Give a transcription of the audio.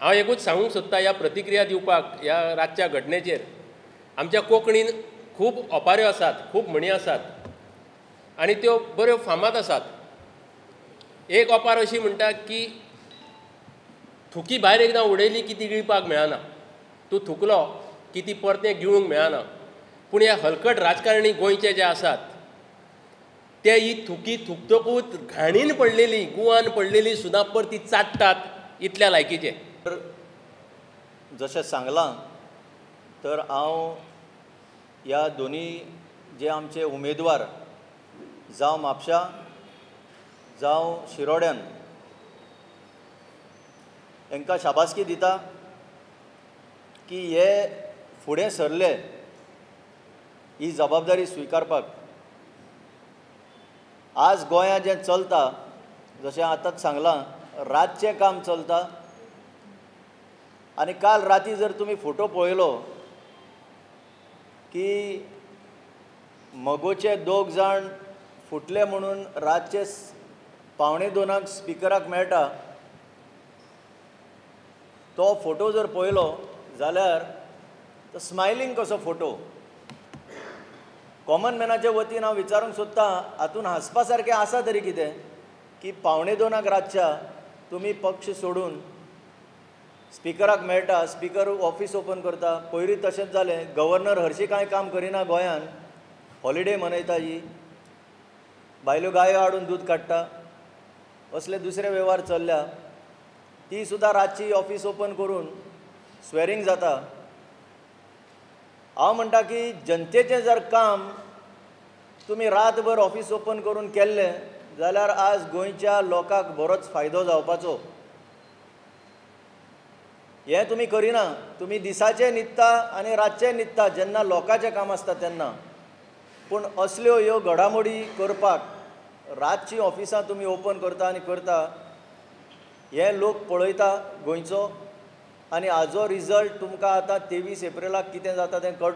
हांव एकूच सांगूंक सोदतां ह्या प्रतिक्रिया दिवपाक ह्या रातच्या घटनेचेर आमच्या कोंकणीन खूब ओंपाऱ्यो आसात, खूब म्हणी आसात आनी त्यो बऱ्यो फामाद आसात. एक ओंपार अशी म्हणटा की थुकी भायर एकदां उडयली की ती गिळपाक मेळना. तूं थुकलो की ती परतें गिळूंक मेळना. पूण ह्या हलकट राजकारणी गोंयचे जे आसात ते ही थुकी थुकतकूच घाणीन पडलेली, गुवान पडलेली सुद्दां परती चाटतात इतल्या लायकीचे. जशें सांगलां तर हांव ह्या दोनी जे आमचे उमेदवार जावं म्हापशां जावं शिरोड्यान हांकां शाबासकी दिता की हे फुडें सरले ही जबाबदारी स्विकारपाक. आज गोंयांत जें चलता जशें आतांच सांगलां रातचें काम चलता आनी काल राती जर तुमी फोटो पळयलो की मगोचे 2 जाण फुटले म्हणून रातचे 1:45 स्पिकराक मेळटा तो फोटो जर पळयलो जाल्यार तो स्मायलींग कसो फोटो. कॉमन मॅनाच्या वतीन हांव विचारूंक सोदतां हातूंत हांसपा सारकें आसा तरी कितें की 1:45 रातच्या तुमी पक्ष सोडून स्पिकराक मेळटा, स्पिकर ऑफीस ओपन करता. पयलीं तशेंच जालें, गव्हर्नर हरशीं कांय काम करिना गोंयांत, हॉलिडे मनयता ही, बायल्यो गायो हाडून दूद काडटा, असले दुसरे वेव्हार चल्ल्या. ती सुद्दां रातची ऑफीस ओपन करून स्वेरींग जाता. हांव म्हणटा की जनतेचें जर काम तुमी रातभर ऑफीस ओपन करून केल्लें जाल्यार आज गोंयच्या लोकांक बरोच फायदो जावपाचो. हें तुमी करिना. तुमी दिसाचें न्हिदता आनी रातचें न्हिदता जेन्ना लोकांचें काम आसता तेन्ना. पूण असल्यो ह्यो घडामोडी करपाक रातचीं ऑफिसां तुमी ओपन करता आनी करता हे लोक पळयता गोंयचो आनी हाजो रिजल्ट तुमकां आतां 23 एप्रिलाक कितें जाता तें कळटा.